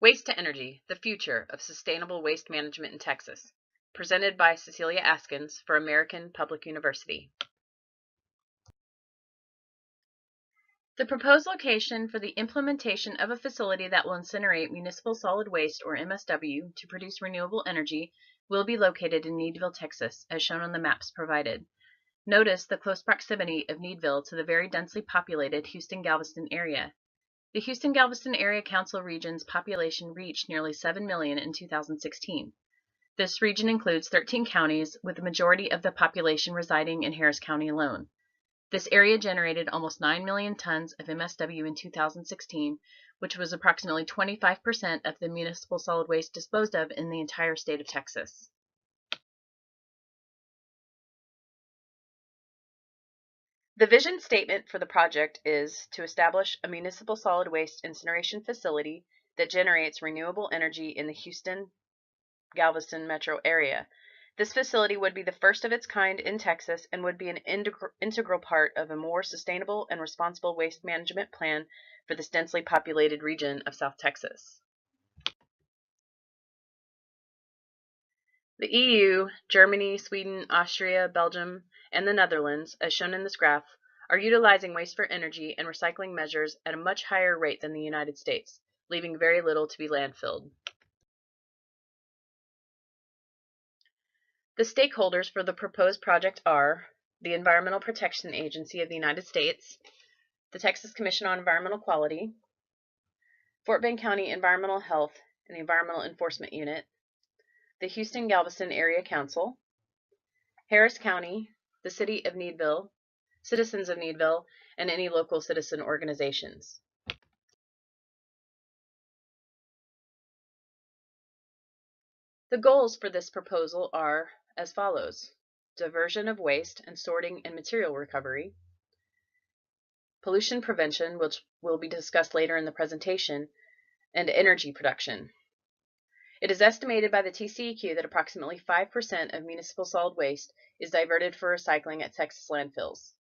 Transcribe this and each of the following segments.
Waste to Energy, the Future of Sustainable Waste Management in Texas, presented by Cecilia Askins for American Public University. The proposed location for the implementation of a facility that will incinerate municipal solid waste, or MSW, to produce renewable energy will be located in Needville, Texas, as shown on the maps provided. Notice the close proximity of Needville to the very densely populated Houston-Galveston area. The Houston-Galveston Area Council region's population reached nearly 7 million in 2016. This region includes 13 counties, with the majority of the population residing in Harris County alone. This area generated almost 9 million tons of MSW in 2016, which was approximately 25% of the municipal solid waste disposed of in the entire state of Texas. The vision statement for the project is to establish a municipal solid waste incineration facility that generates renewable energy in the Houston-Galveston metro area. This facility would be the first of its kind in Texas and would be an integral part of a more sustainable and responsible waste management plan for this densely populated region of South Texas. The EU, Germany, Sweden, Austria, Belgium, and the Netherlands, as shown in this graph, are utilizing waste for energy and recycling measures at a much higher rate than the United States, leaving very little to be landfilled. The stakeholders for the proposed project are the Environmental Protection Agency of the United States, the Texas Commission on Environmental Quality, Fort Bend County Environmental Health and the Environmental Enforcement Unit, the Houston-Galveston Area Council, Harris County, the City of Needville, citizens of Needville, and any local citizen organizations. The goals for this proposal are as follows: diversion of waste and sorting and material recovery, pollution prevention, which will be discussed later in the presentation, and energy production. It is estimated by the TCEQ that approximately 5% of municipal solid waste is diverted for recycling at Texas landfills.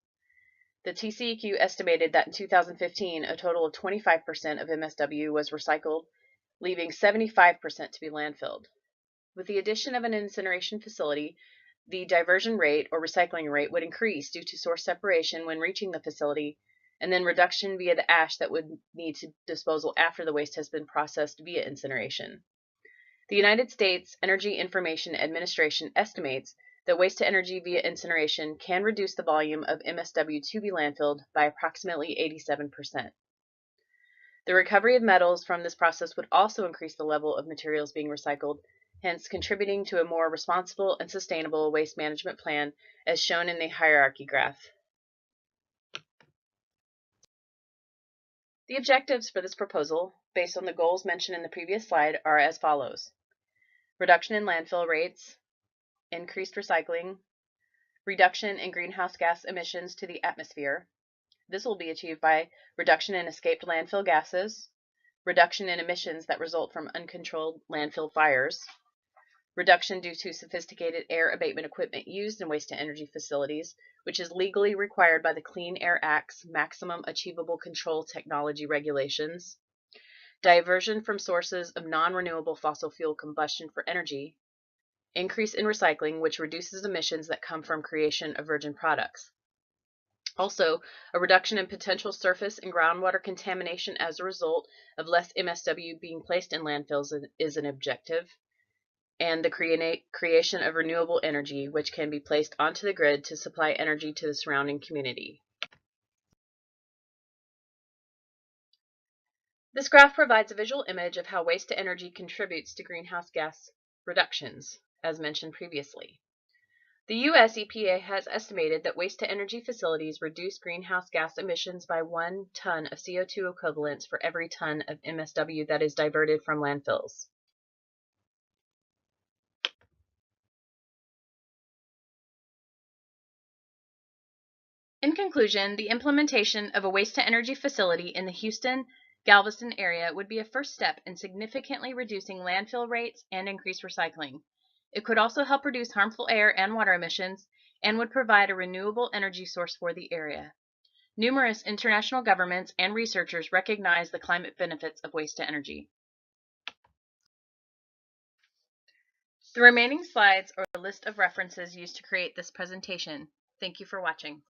The TCEQ estimated that in 2015, a total of 25% of MSW was recycled, leaving 75% to be landfilled. With the addition of an incineration facility, the diversion rate or recycling rate would increase due to source separation when reaching the facility, and then reduction via the ash that would need to disposal after the waste has been processed via incineration. The United States Energy Information Administration estimates that waste to energy via incineration can reduce the volume of MSW to be landfilled by approximately 87%. The recovery of metals from this process would also increase the level of materials being recycled, hence contributing to a more responsible and sustainable waste management plan, as shown in the hierarchy graph. The objectives for this proposal, based on the goals mentioned in the previous slide, are as follows: reduction in landfill rates, increased recycling, reduction in greenhouse gas emissions to the atmosphere. This will be achieved by reduction in escaped landfill gases, reduction in emissions that result from uncontrolled landfill fires, reduction due to sophisticated air abatement equipment used in waste-to-energy facilities, which is legally required by the Clean Air Act's Maximum Achievable Control Technology regulations, diversion from sources of non-renewable fossil fuel combustion for energy, increase in recycling, which reduces emissions that come from creation of virgin products. Also, a reduction in potential surface and groundwater contamination as a result of less MSW being placed in landfills is an objective, and the creation of renewable energy, which can be placed onto the grid to supply energy to the surrounding community. This graph provides a visual image of how waste to energy contributes to greenhouse gas reductions, as mentioned previously. The U.S. EPA has estimated that waste-to-energy facilities reduce greenhouse gas emissions by 1 ton of CO2 equivalents for every ton of MSW that is diverted from landfills. In conclusion, the implementation of a waste-to-energy facility in the Houston-Galveston area would be a first step in significantly reducing landfill rates and increase recycling. It could also help reduce harmful air and water emissions and would provide a renewable energy source for the area. Numerous international governments and researchers recognize the climate benefits of waste to energy. The remaining slides are a list of references used to create this presentation. Thank you for watching.